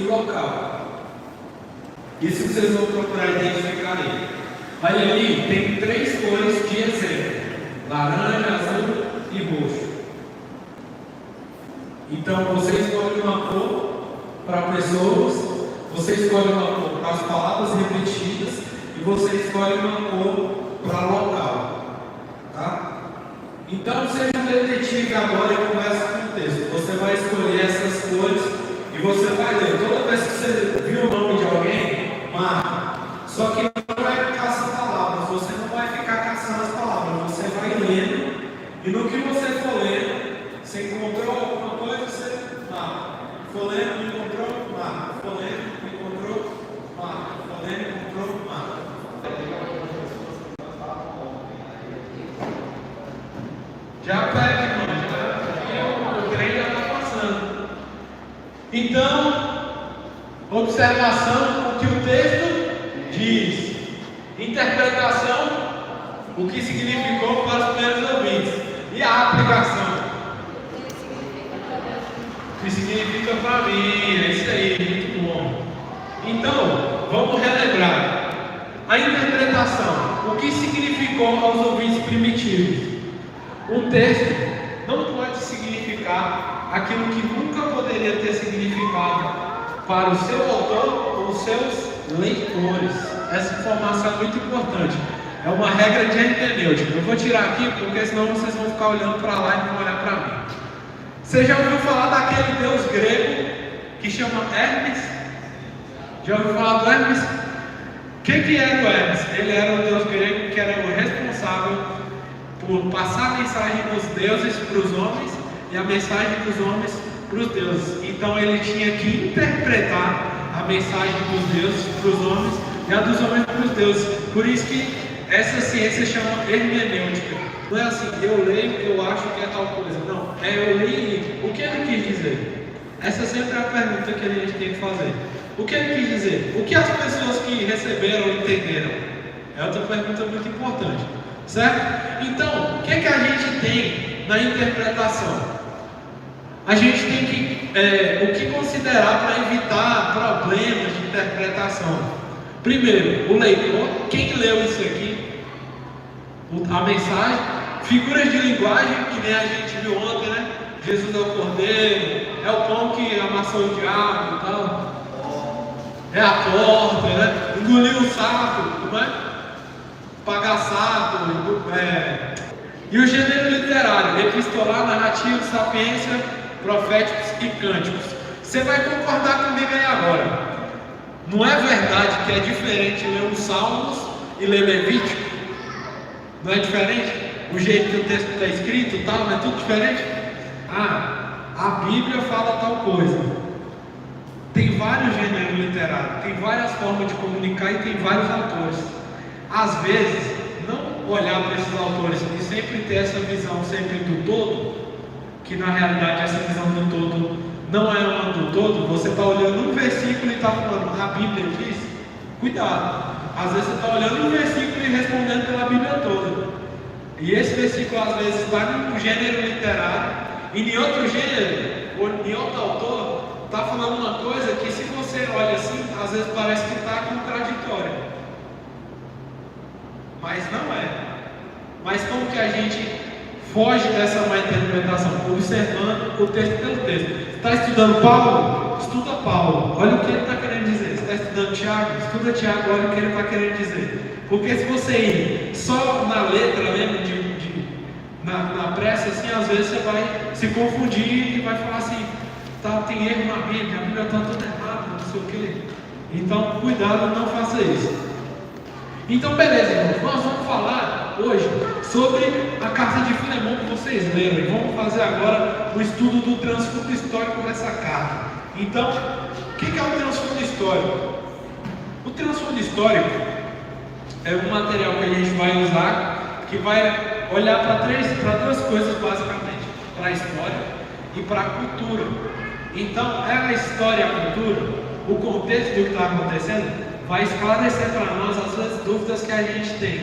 e local. Isso vocês vão procurar identificar aí. Aí ali tem 3 cores de exemplo: laranja, azul e roxo. Então você escolhe uma cor para pessoas, você escolhe uma cor para as palavras repetidas e você escolhe uma cor para local. Tá? Então seja um detetive agora e conversa com o texto. Você vai escolher essas cores e você vai ler. Toda vez que você viu o nome de alguém, marca. Só que não é caça-palavras, você não vai ficar caçando as palavras, você vai lendo e no que você for lendo, você encontrou alguma coisa, você marca. For lendo, não encontrou, marca. For lendo, não encontrou, marca. For lendo, encontrou, marca. Já pega, irmão, o trem já está passando. Então, observação, o que o texto diz. Interpretação, o que significou para os primeiros ouvintes. E a aplicação, o que significa para mim. É isso aí, muito bom. Então, vamos relembrar. A interpretação, o que significou aos ouvintes primitivos. Um texto não pode significar aquilo que nunca poderia ter significado para o seu autor ou os seus leitores. Essa informação é muito importante. É uma regra de hermenêutica. Eu vou tirar aqui porque senão vocês vão ficar olhando para lá e não vão olhar para mim. Você já ouviu falar daquele deus grego que chama Hermes? Já ouviu falar do Hermes? O que era o Hermes? Ele era o deus grego que era o responsável por passar a mensagem dos deuses para os homens e a mensagem dos homens para os deuses. Então ele tinha que interpretar a mensagem dos deuses para os homens e a dos homens para os deuses. Por isso que essa ciência chama hermenêutica. Não é assim, eu leio, eu acho que é tal coisa. Não, eu li. O que ele quis dizer? Essa sempre é a pergunta que a gente tem que fazer. O que ele quis dizer? O que as pessoas que receberam entenderam? É outra pergunta muito importante. Certo? Então, o que a gente tem na interpretação? A gente tem que o que considerar para evitar problemas de interpretação. Primeiro, o leitor, quem leu isso aqui, a mensagem, figuras de linguagem, que nem a gente viu ontem, né? Jesus é o cordeiro, é o pão que amassou o diabo e tal, é a porta, né? Engoliu o saco, como é? Pagar saco, e o gênero literário, epistolar, narrativo, sapiência, proféticos e cânticos. Você vai concordar comigo aí agora. Não é verdade que é diferente ler os Salmos e ler Levítico? Não é diferente? O jeito que o texto está escrito e tal, não é tudo diferente? A Bíblia fala tal coisa. Tem vários gêneros literários, tem várias formas de comunicar e tem vários autores. Às vezes, não olhar para esses autores e sempre ter essa visão sempre do todo, que na realidade essa visão do todo não é uma do todo. Você está olhando um versículo e está falando, a Bíblia diz, cuidado. Às vezes você está olhando um versículo e respondendo pela Bíblia toda. E esse versículo às vezes está em um gênero literário e em outro gênero, ou em outro autor, está falando uma coisa que se você olha assim, às vezes parece que está contraditória. Mas não é. Mas como que a gente foge dessa má interpretação? Observando o texto pelo texto. Está estudando Paulo? Estuda Paulo. Olha o que ele está querendo dizer. Está estudando Tiago? Estuda Tiago. Olha o que ele está querendo dizer. Porque se você ir só na letra, lembra na pressa, assim, às vezes você vai se confundir e vai falar assim, tá, tem erro na Bíblia, a Bíblia está toda errada, não sei o quê. Então, cuidado, não faça isso. Então, beleza, irmãos, nós vamos falar hoje sobre a carta de Filemão que vocês leram. E vamos fazer agora o estudo do transfundo histórico dessa carta. Então, o que é o transfundo histórico? O transfundo histórico é um material que a gente vai usar, que vai olhar para duas coisas basicamente: para a história e para a cultura. Então, a história e a cultura, o contexto do que está acontecendo, vai esclarecer para nós as dúvidas que a gente tem,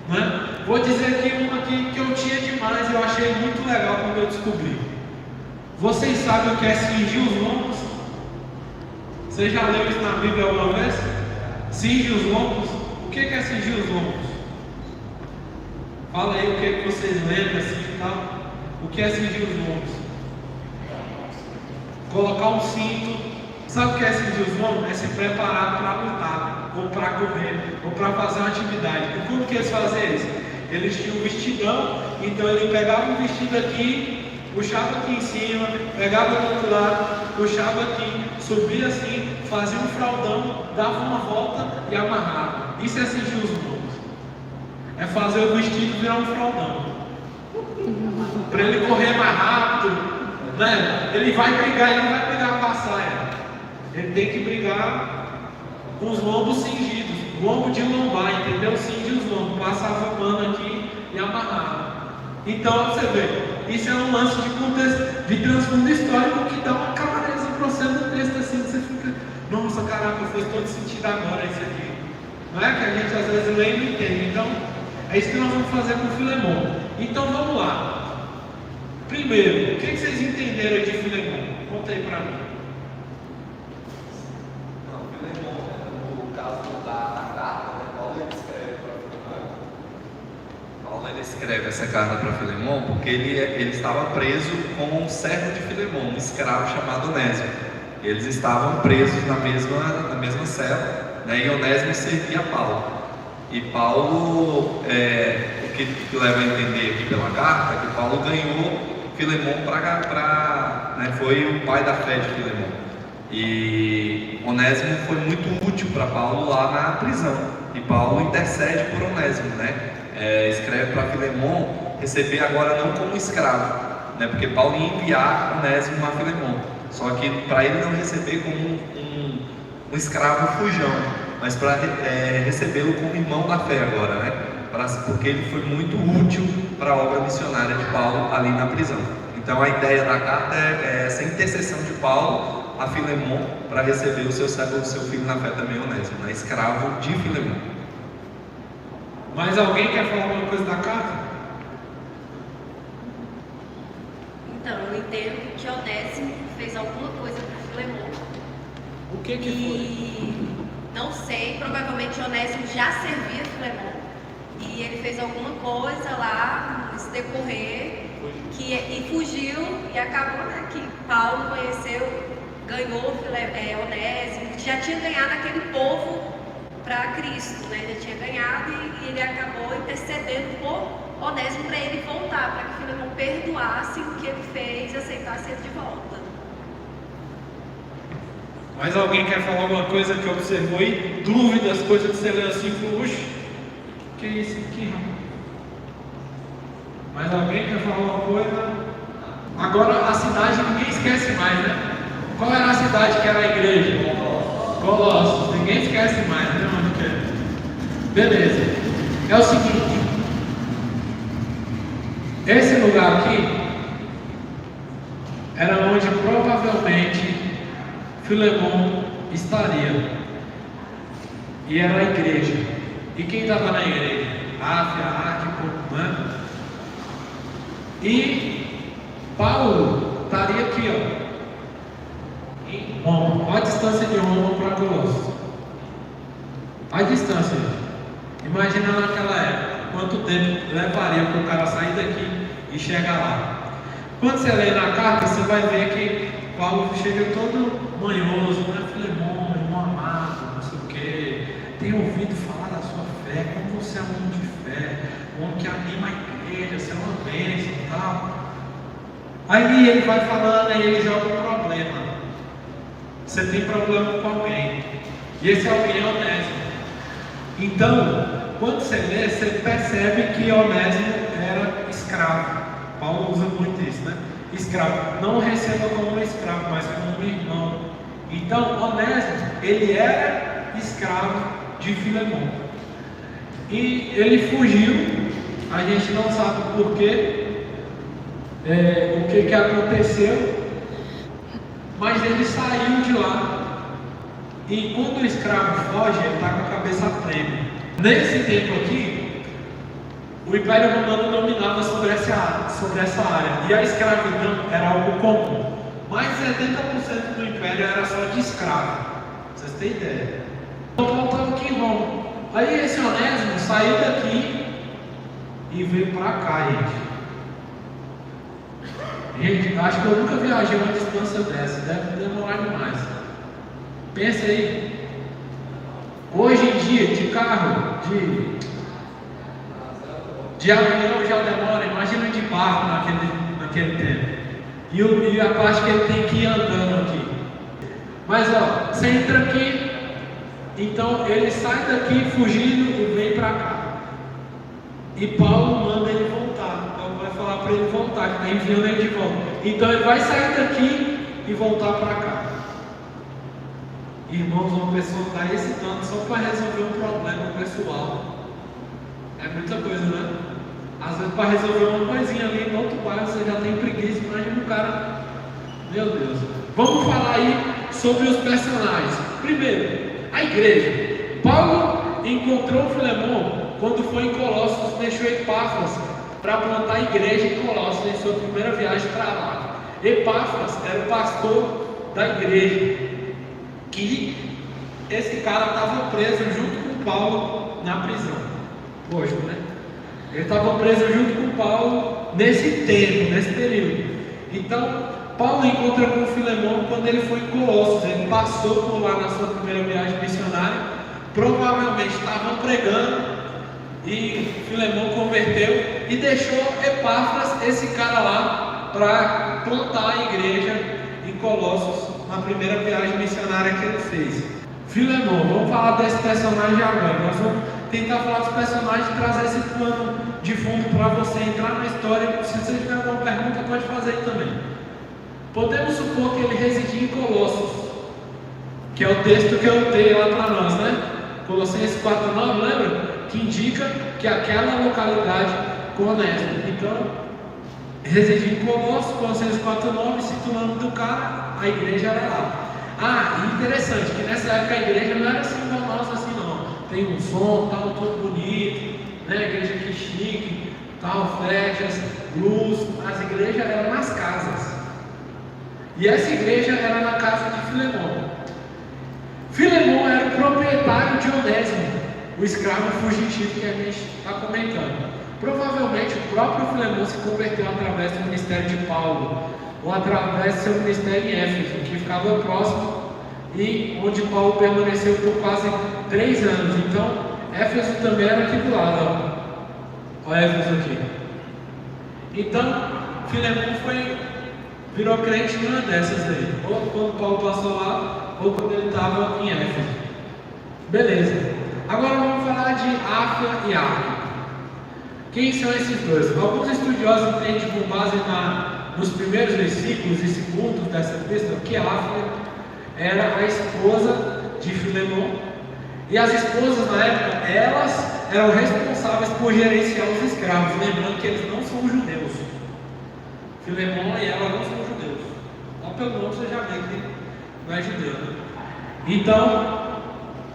né? Vou dizer aqui uma que eu tinha demais e eu achei muito legal quando eu descobri. Vocês sabem o que é cingir os lombos? Você já leu isso na Bíblia alguma vez? Cinge os lombos. O que é cingir os lombos? Fala aí o que vocês lembram assim e tal. O que é cingir os lombos? Colocar um cinto. Sabe o que é cingir os lombos? É se preparar para lutar, ou para correr, ou para fazer uma atividade. E como que eles faziam isso? Eles tinham um vestidão, então ele pegava o vestido aqui, puxava aqui em cima, pegava do outro lado, puxava aqui, subia assim, fazia um fraldão, dava uma volta e amarrava. Isso é cingir os lombos. É fazer o vestido virar um fraldão. Para ele correr mais rápido, né? Ele vai brigar, ele não vai brigar com a saia. Ele tem que brigar com os lombos cingidos. Lombo de lombar, entendeu? Cinge os lombos. Passava o pano aqui e amarrava. Então, você vê, isso é um lance de contexto, de transfundo histórico que dá uma clareza para você no texto assim, você fica, nossa, caraca, fez todo sentido agora isso aqui. Não é que a gente às vezes lê e não entende. Então, é isso que nós vamos fazer com Filemon. Então, vamos lá. Primeiro, o que vocês entenderam de Filemon? Conta aí para mim. Ele escreve essa carta para Filemon porque ele estava preso como um servo de Filemon, um escravo chamado Onésimo. Eles estavam presos na mesma cela, né, e Onésimo servia a Paulo. E Paulo, o que leva a entender aqui pela carta, é que Paulo ganhou Filemon né, foi o pai da fé de Filemon. E Onésimo foi muito útil para Paulo lá na prisão. E Paulo intercede por Onésimo, né? Escreve para Filemon receber agora não como escravo, né? Porque Paulo ia enviar Onésimo a Filemon. Só que para ele não receber como um escravo fujão, mas para recebê-lo como irmão da fé agora, né? Porque ele foi muito útil para a obra missionária de Paulo ali na prisão. Então a ideia da carta é essa intercessão de Paulo a Filemon para receber o seu filho na fé também, Onésimo, né? Escravo de Filemon. Mais alguém quer falar alguma coisa da carta? Então, eu entendo que Onésimo fez alguma coisa para Filemon. O que foi? Não sei, provavelmente Onésimo já servia Filemon. E ele fez alguma coisa lá nesse decorrer e fugiu e acabou, né, que Paulo ganhou Onésimo, que já tinha ganhado aquele povo para Cristo, né? Ele tinha ganhado e ele acabou intercedendo por Onésimo para ele voltar, para que Filemon perdoasse o que ele fez e aceitasse ele de volta. Mais alguém quer falar alguma coisa que observou aí? Dúvidas, coisas que você lê assim, puxa, que é isso aqui, rapaz? Mais alguém quer falar alguma coisa? Agora a cidade ninguém esquece mais, né? Qual era a cidade que era a igreja? Colossos, ninguém esquece mais, né? Beleza, é o seguinte, esse lugar aqui era onde provavelmente Filemon estaria, e era a igreja. E quem estava na igreja? Áfia, Arquipo, né? E Paulo estaria aqui, ó, em Roma. Olha a distância de Roma para Colossos. A distância, imagina naquela época, quanto tempo levaria para o cara sair daqui e chegar lá. Quando você lê na carta, você vai ver que Paulo chega todo manhoso, né? Filemon, irmão amado, não sei o que, tenho ouvido falar da sua fé, como você é um homem de fé, um homem que anima a igreja, você é uma bênção e tal. Aí ele vai falando, aí ele joga um problema. Você tem problema com alguém, e esse alguém é Onésimo. Então, quando você lê, você percebe que Onésimo era escravo. Paulo usa muito isso, né? Escravo. Não receba como um escravo, mas como um irmão. Então, Onésimo, ele era escravo de Filemon. E ele fugiu, a gente não sabe porquê, o que aconteceu, mas ele saiu de lá. E quando o escravo foge, ele está com a cabeça treme. Nesse tempo aqui, o Império Romano dominava sobre essa área, e a escravidão era algo comum. Mais de 70% do Império era só de escravo. vocês têm ideia. Então Paulo estava aqui em Roma. Aí esse Onésimo saiu daqui e veio para cá, gente, acho que eu nunca viajei uma distância dessa, deve demorar demais. Pensa aí, hoje em dia, de carro, de avião já demora, imagina de barco naquele tempo. E a parte que ele tem que ir andando aqui. Mas ó, você entra aqui, então ele sai daqui fugindo e vem para cá. E Paulo manda ele voltar. Paulo vai falar para ele voltar, que está enviando ele de volta. Então ele vai sair daqui e voltar para cá. Irmãos, uma pessoa está hesitando só para resolver um problema pessoal. É muita coisa, né? Às vezes para resolver uma coisinha ali no outro bairro você já tem preguiça, imagina um cara. Meu Deus. Vamos falar aí sobre os personagens. Primeiro, a igreja. Paulo encontrou Filemão quando foi em Colossos, deixou Epáfras para plantar a igreja em Colossos em sua primeira viagem para lá. Epáfras era o pastor da igreja, que esse cara estava preso junto com Paulo na prisão. Lógico, né? Ele estava preso junto com Paulo nesse tempo, nesse período. Então, Paulo encontra com Filemão quando ele foi em Colossos. Ele passou por lá na sua primeira viagem missionária. Provavelmente estavam pregando e Filemão converteu e deixou Epáfras, esse cara lá, para plantar a igreja em Colossos na primeira viagem missionária que ele fez. Filemão, vamos falar desse personagem agora. Nós vamos tentar falar dos personagens e trazer esse plano de fundo para você entrar na história. Se você tiver alguma pergunta, pode fazer aí também. Podemos supor que ele residia em Colossos, que é o texto que eu tenho lá para nós, né? Colossenses 4:9, lembra? Que indica que aquela localidade com Onésimo. Então, residia em Colossos, Colossenses 4:9, cita o nome do cara, a igreja era lá. Ah, e interessante que nessa época a igreja não era assim como a nossa, assim não. Tem um som, tal, todo bonito, né? Igreja que chique, tal, flechas, luz. As igrejas eram nas casas. E essa igreja era na casa de Filemão. Filemão era o proprietário de Onésimo, o escravo fugitivo que a gente está comentando. Provavelmente o próprio Filemão se converteu através do ministério de Paulo, ou através do seu ministério em Éfeso, que ficava próximo e onde Paulo permaneceu por quase 3 anos. Então, Éfeso também era aqui do lado, ó Éfeso aqui. Então, Filemão virou crente numa dessas aí, ou quando Paulo passou lá, ou quando ele estava em Éfeso. Beleza. Agora vamos falar de Áfia e Arque. Quem são esses dois? Alguns estudiosos entendem com base nos primeiros versículos e segundos dessa epístola que Áfia era a esposa de Filemão. E as esposas na época, elas eram responsáveis por gerenciar os escravos, lembrando que eles não são judeus. Filemão e ela não são judeus. Só pelo nome você já vê que não é judeu, né? Então,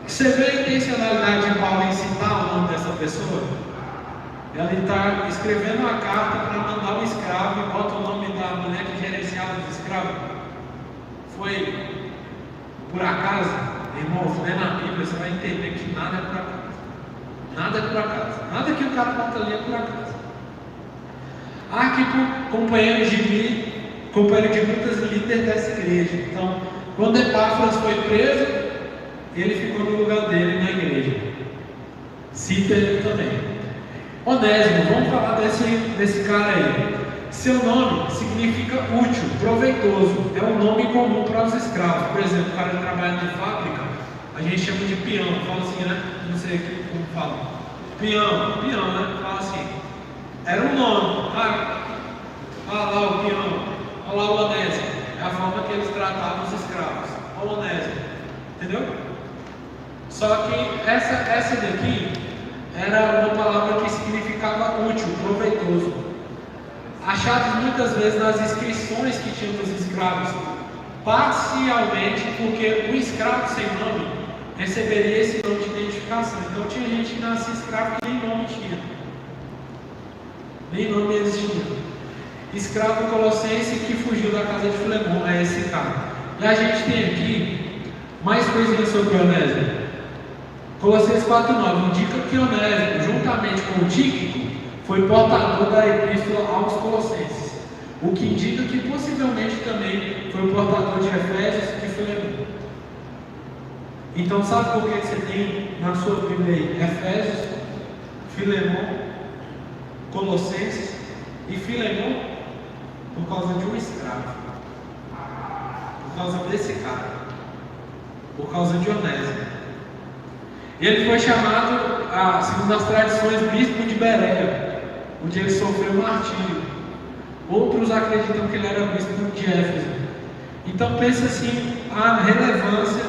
você vê a intencionalidade de Paulo em citar o nome dessa pessoa? Ele está escrevendo uma carta para mandar um escravo e bota o nome da mulher que gerenciava os escravos. Foi por acaso? Irmãos, lendo a Bíblia, você vai entender que nada é por acaso. Nada é por acaso. Nada que o cara bota ali é por acaso. Arquipo, companheiro de muitas líderes dessa igreja. Então, quando Epáfras foi preso, ele ficou no lugar dele na igreja. Cita ele também. Onésimo, vamos falar desse cara aí. Seu nome significa útil, proveitoso. É um nome comum para os escravos. Por exemplo, o cara que trabalha na fábrica, a gente chama de peão. Fala assim, né? Não sei como fala. Peão, né? Fala assim. Era um nome. Olha lá o peão. Olha lá o Onésimo. É a forma que eles tratavam os escravos. Olha o Onésimo. Entendeu? Só que essa daqui era uma palavra que significava útil, proveitoso. Achados muitas vezes nas inscrições que tinham dos escravos, parcialmente porque o escravo sem nome receberia esse nome de identificação. Então tinha gente que nascia escravo que nem nome tinha, nem nome existia. Escravo colossense que fugiu da casa de Filemão, é esse cara. E a gente tem aqui Mais coisinhas sobre Onésimo. Colossenses 4,9 indica que Onésimo, juntamente com o Tíquico, foi portador da epístola aos Colossenses, o que indica que possivelmente também foi o portador de Efésios e de Filemão. Então, sabe por que você tem na sua Bíblia aí Efésios, Filemão, Colossenses e Filemão? Por causa de um escravo, por causa desse cara, por causa de Onésimo. Ele foi chamado, segundo as tradições, bispo de Bereia, onde ele sofreu martírio. Outros acreditam que ele era bispo de Éfeso. Então pensa assim a relevância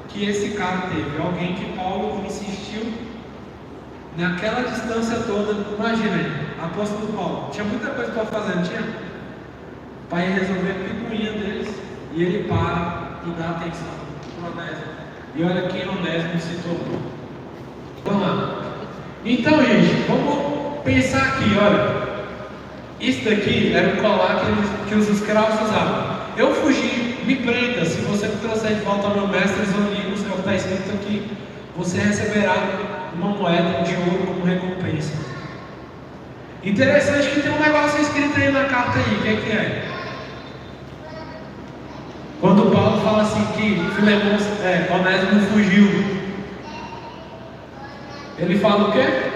que esse cara teve. Alguém que Paulo insistiu naquela distância toda. Imagina aí, apóstolo Paulo tinha muita coisa para fazer, não tinha? Para ir resolver a picuinha deles, e ele para e dá atenção para Onésimo. E olha quem Onésimo se tornou. Vamos lá. Então, gente, vamos pensar aqui, olha. Isso daqui era o colar que os escravos usavam. Eu fugi, me prenda. Se você me trouxer de volta ao meu mestre Zonimos, é o que está escrito aqui. Você receberá uma moeda de ouro como recompensa. Interessante que tem um negócio escrito aí na carta aí. O que é? Quando Paulo fala assim que Onésimo fugiu, ele fala o quê?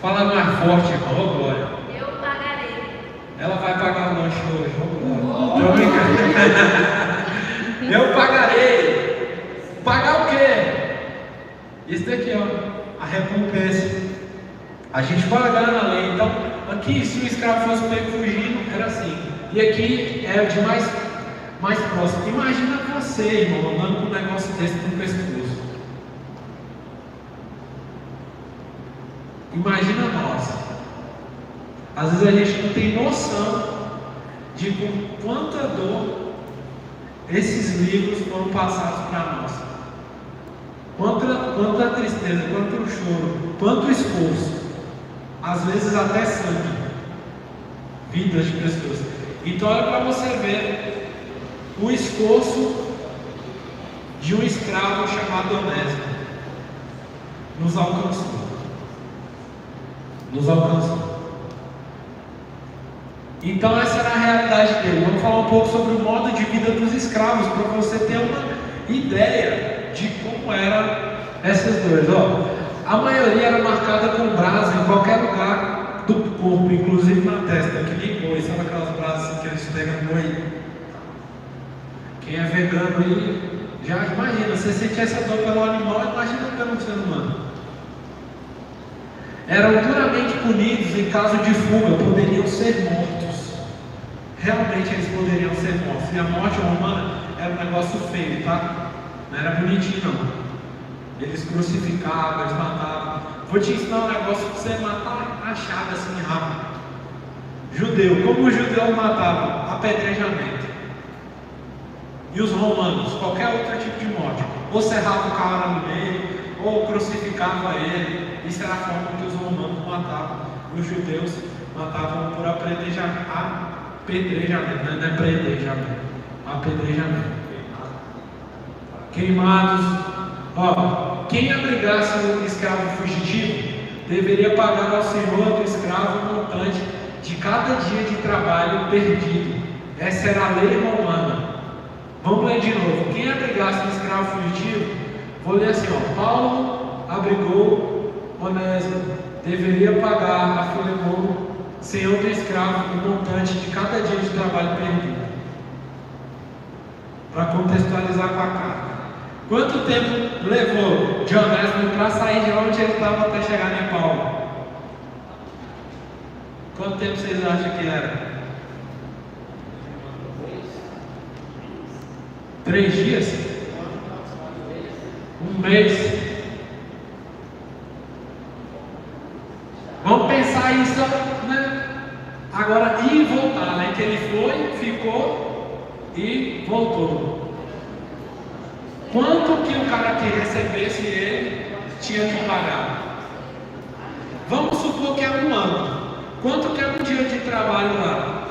Fala mais forte, irmão, oh, glória. Eu pagarei. Ela vai pagar o lanche hoje, oh, glória. Tô brincando. Eu pagarei. Pagar o quê? Isso daqui, ó, a recompensa. A gente pagar na lei. Então, aqui, se o escravo fosse pego fugindo, era assim. E aqui é de mais próximo. Imagina você, irmão, andando com um negócio desse no pescoço. Imagina nós. Às vezes a gente não tem noção de com quanta dor esses livros foram passados para nós. Quanta tristeza, quanto choro, quanto esforço. Às vezes até sangue. Vidas de pessoas. Então olha para você ver o esforço de um escravo chamado Onésimo. Nos alcançou. Então essa era a realidade dele. Vamos falar um pouco sobre o modo de vida dos escravos, para você ter uma ideia de como eram essas dores. A maioria era marcada com brasa em qualquer lugar do corpo, inclusive na testa, que nem boi. Sabe aquelas brasas assim que eles pegam no boi? Quem é vegano aí, já imagina, você sente essa dor pelo animal, imagina pelo ser humano. Eram duramente punidos em caso de fuga, poderiam ser mortos. Realmente eles poderiam ser mortos. E a morte romana era um negócio feio, tá? Não era bonitinho não. Eles crucificavam, eles matavam. Vou te ensinar um negócio para você matar a chave assim rápido. Judeu, como os judeus matavam? Apedrejamento. E os romanos? Qualquer outro tipo de morte. Ou serrava o cara no meio, ou crucificava ele. Isso era a forma que os romanos matavam. Os judeus matavam por apedrejamento. Não é predejamento. Apedrejamento. Queimados. Quem abrigasse um escravo fugitivo deveria pagar ao senhor do escravo um montante de cada dia de trabalho perdido. Essa era a lei romana. Vamos ler de novo. Quem abrigasse um escravo fugitivo, vou ler assim, Paulo abrigou Onésimo, deveria pagar a Filemão, senhor do escravo, um montante de cada dia de trabalho perdido. Para contextualizar com a carta. Quanto tempo levou de Onésimo para sair de onde ele estava até chegar em Paulo? Quanto tempo vocês acham que era? 3 dias? Um mês? Vamos pensar isso, né? Agora, ir e voltar, né? Que ele foi, ficou e voltou. Quanto que o cara que recebesse ele tinha que pagar? Vamos supor que é 1 ano. Quanto que é um dia de trabalho lá?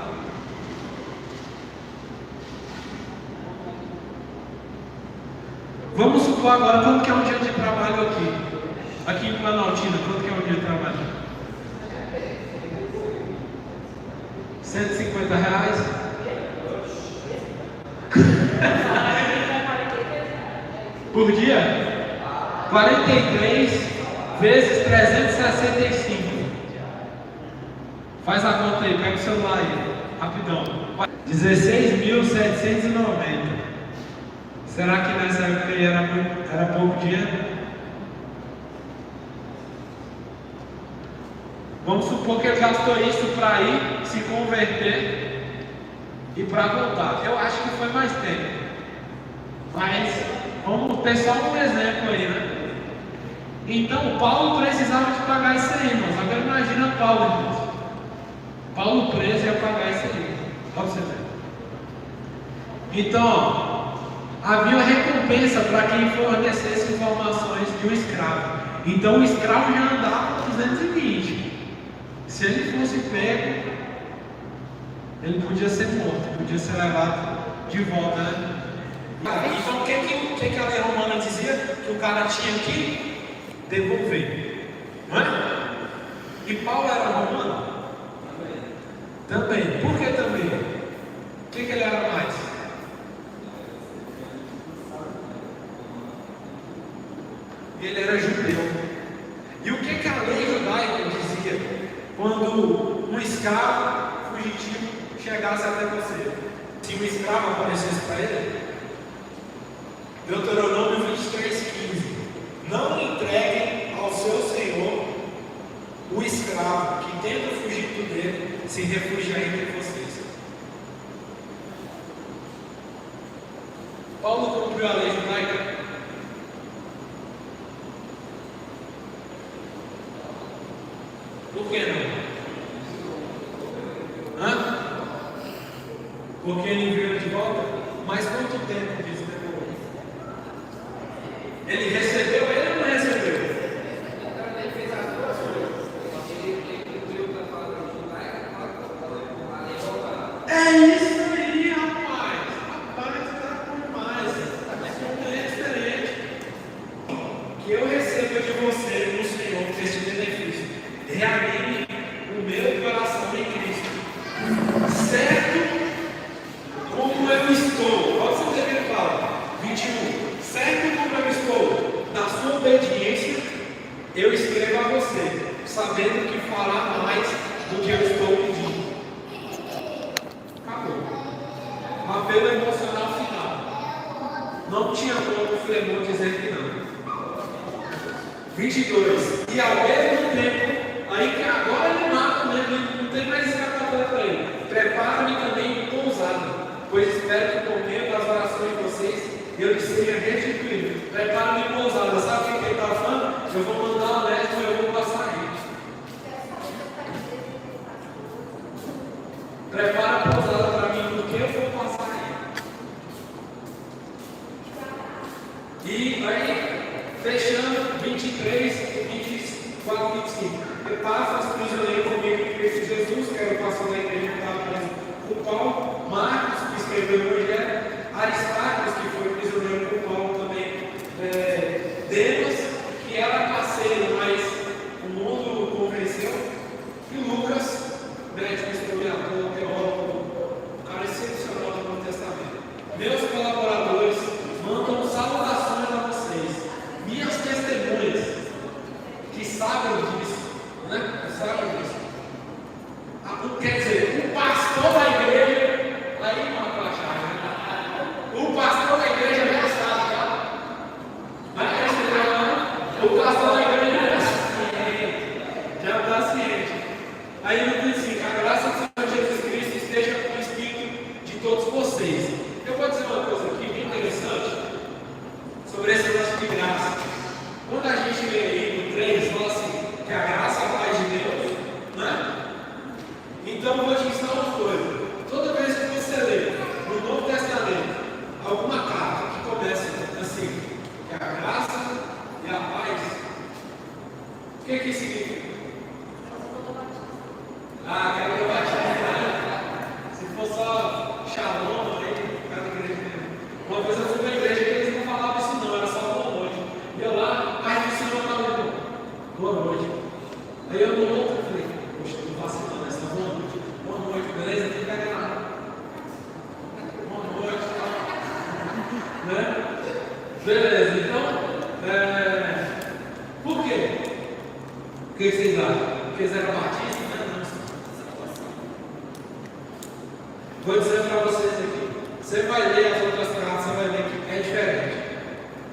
Vamos supor agora quanto que é um dia de trabalho aqui. Aqui em Planaltina, quanto que é um dia de trabalho? R$150? Por dia? 43 vezes 365. Faz a conta aí, pega o celular aí, rapidão. 16.790. Será que nessa época aí era pouco dia? Vamos supor que ele gastou isso para ir se converter e para voltar. Eu acho que foi mais tempo. Mas vamos ter só um exemplo aí, né? Então Paulo precisava de pagar isso aí, irmãos. Agora imagina Paulo, irmãos. Paulo preso ia pagar isso aí. Olha você ver. Então, havia uma recompensa para quem fornecesse informações de um escravo. Então o escravo já andava com 220. Se ele fosse pego, ele podia ser morto, podia ser levado de volta, né? Então o que a lei romana dizia? Que o cara tinha que devolver, não é? E Paulo era romano? Também. Por que também? O que ele era mais? Ele era judeu. E o que a lei judaica dizia quando um escravo fugitivo chegasse até você? Se um escravo aparecesse para ele, Deuteronômio 23:15: não entreguem ao seu senhor o escravo que tenta fugir dele, se refugiar entre vocês. Paulo cumpriu a lei judaica? Por que não? Hã? Porque ele enviou de volta? Mas quanto tempo disso demorou? Ele recebeu, ele não recebeu? Ele fez as duas coisas. Ele cumpriu para falar da judaica, é isso aí, rapaz. Rapaz, tá com mais. É diferente. Que eu receba de você, no Senhor, esse benefício. Reanime o meu coração em Cristo. Certo como eu estou. Olha o que ele fala. 21. Certo como eu estou na sua obediência, eu escrevo a você, sabendo que fará mais do que eu estou pedindo. Acabou. Apelo emocional final. Não tinha como o Filemão dizer que não. 22. E ao mesmo tempo, aí que agora ele mata, né? Não tem mais escapatória para ele. Prepara-me também de pousada, pois espero que por meio das orações de vocês eu lhe seja restituído. Prepara-me de pousada. Sabe o que ele está falando? Eu vou mandar o Leste e eu vou passar aí. Prepara a pousada para mim, porque eu vou passar aí. E aí, fechando, 23, 24, 25. Epáfras, prisioneiro comigo em Cristo Jesus, que era o pastor da igreja que estava preso com Paulo. Marcos, que escreveu o Evangelho. Aristarcos, que foi prisioneiro com Paulo também. Demas, que era parceiro, mas o mundo convenceu. E Lucas, médico, historiador, teólogo, um cara excepcional do Novo Testamento. Meus colaboradores mandam saudações a vocês, minhas testemunhas, que sabem disso, né? Que sabem disso. Quer dizer, o pastor da igreja, aí matou a chave, né? O pastor da igreja já sabe, tá? Mas o pastor da igreja já está ciente. Aí ele diz assim: a graça do Senhor Jesus Cristo esteja com o espírito de todos vocês. Eu vou dizer uma coisa aqui. que vocês acham? Porque eles eram batistas, né? Vou dizer para vocês aqui. Você vai ler as outras cartas, você vai ver que é diferente.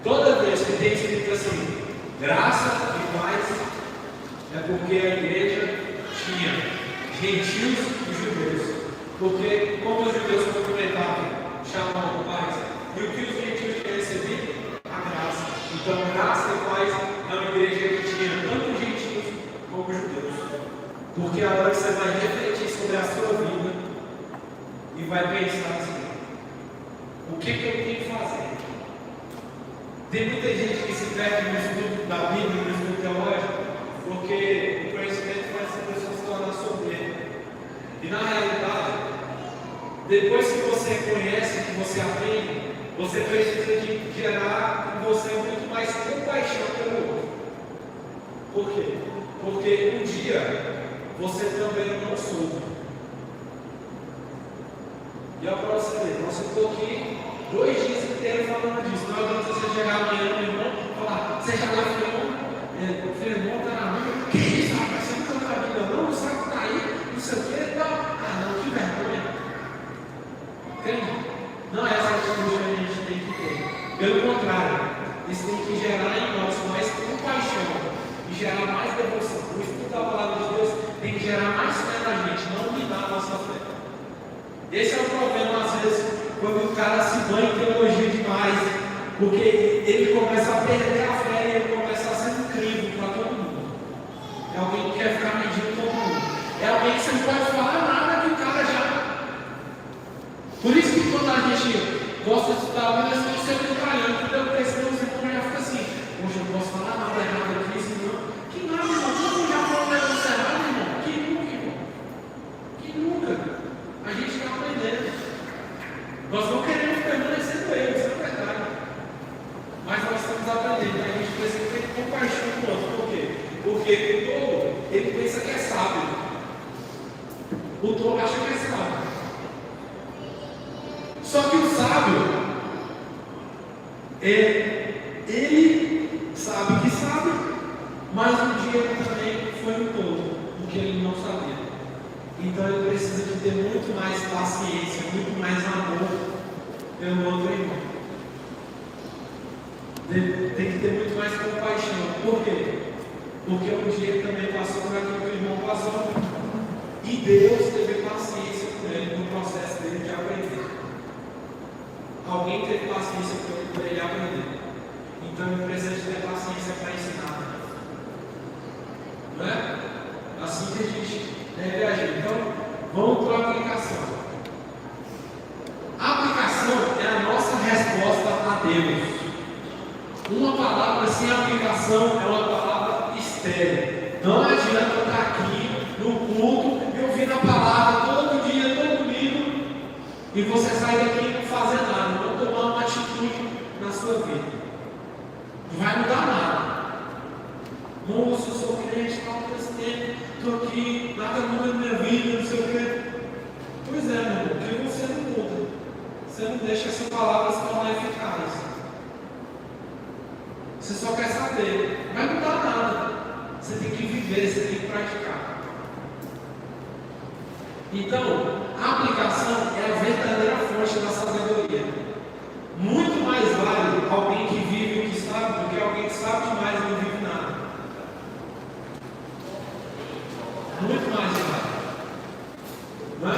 Toda vez que tem escrito assim, graça e paz, é porque a igreja tinha gentios e judeus. Porque como os judeus cumprimentavam, chamavam paz, e o que os gentios tinham recebido? A graça. Então, graça e paz é uma igreja que tinha tanto gentios como judeus. Porque a hora que você vai refletir sobre a sua vida e vai pensar assim, o que eu tenho que fazer? Tem muita gente que se perde no estudo da Bíblia, no estudo teológico, porque o conhecimento faz essa pessoa se tornar soberba. E na realidade, depois que você conhece, que você aprende, você precisa de gerar em você muito mais compaixão pelo outro. Por quê? Porque um dia você também não soube. E olha para você ver, nós ficamos aqui 2 dias inteiros falando disso. Não adianta você chegar amanhã no irmão e falar, você já leu o Filemão está na Bíblia. Que isso, rapaz? Você não está na Bíblia não? Não sabe que está aí? Não sei o que e tal. Ah, não, que vergonha. Entende? Não é essa atitude que a gente tem que ter. Pelo contrário, isso tem que gerar em nós mais compaixão e gerar mais devoção. O estudo da palavra de Deus tem que gerar mais fé na gente, não minar a nossa fé. Esse é o problema, às vezes, quando o cara se banha em teologia demais, porque ele começa a perder a fé e ele começa a ser incrível para todo mundo. É alguém que quer ficar medindo todo mundo. É alguém que você não pode falar nada que o cara já. Por isso que quando a gente gosta de estudar, nós estamos sempre trabalhando, então o irmão já fica assim, poxa, eu não posso falar nada errado aqui, senão. Que nada, irmão, todo mundo já falou um negócio errado, irmão. Que nunca, irmão. Que nunca. A gente está aprendendo. Nós não queremos permanecer com ele, isso é verdade. Mas nós estamos aprendendo. A gente precisa ter compaixão com o outro. Por quê? Porque o tolo, ele pensa que é sábio. O tolo acha que é sábio. Só que o sábio, ele sabe que sabe, mas um dia ele também foi um tolo, porque ele não sabia. Então ele precisa de ter muito mais paciência, muito mais amor pelo outro irmão. Tem que ter muito mais compaixão. Por quê? Porque um dia ele também passou por aquilo que o irmão passou. E Deus teve paciência com ele no processo dele de aprender. Alguém teve paciência com ele para ele aprender. Então ele precisa de ter paciência para ensinar. Não é? Assim que a gente deve agir. Então, vamos para a aplicação. A aplicação é a nossa resposta a Deus. Uma palavra sem aplicação é uma palavra estéril. Não adianta eu estar aqui no culto e ouvir a palavra todo dia, todo domingo, e você sair daqui e não fazer nada, não tomar uma atitude na sua vida. Não vai mudar nada. Moço, eu sou crente, tal, estou aqui, nada muda na minha vida, não sei o quê. Pois é, meu irmão, porque você não muda. Você não deixa essa palavra se tornar eficaz. Você só quer saber, não vai mudar nada. Você tem que viver, você tem que praticar. Então, a aplicação é a verdadeira fonte da sabedoria. Muito mais vale alguém que vive o que sabe do que alguém que sabe demais e não vive nada. Muito mais vale. Não é?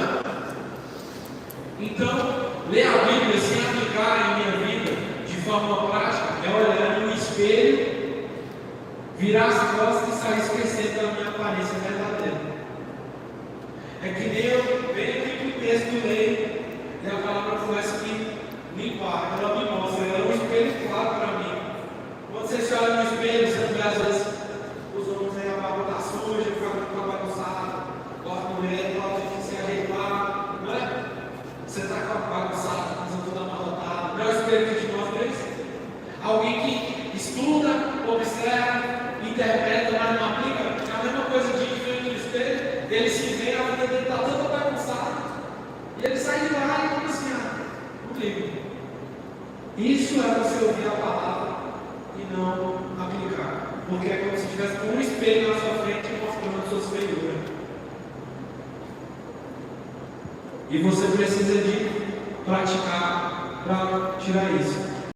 Então, ler a Bíblia sem aplicar em minha vida de forma prática é olhar no espelho, virar as costas e sair esquecendo da minha aparência verdadeira. É que nem eu venho aqui para o texto e leio, e a palavra começa a me limpar, ela me mostra, ela é um espelho claro para mim. Quando você se olha no espelho, você vê às vezes os homens aí, a barba está suja, fica bagunçada, corta no meio, pode se ajeitar, não é? Você está com a bagunçada, fazendo toda amarrotada. Não é o espelho que te mostra isso? Alguém que estuda, observa, interpreta, mas não aplica, é a mesma coisa de frente no espelho, ele se vê, a vida dele está toda bagunçada, e ele sai de lá e fica assim, não liga. Isso é você ouvir a palavra e não aplicar, porque é como se tivesse um espelho na sua frente E você precisa de praticar para tirar isso.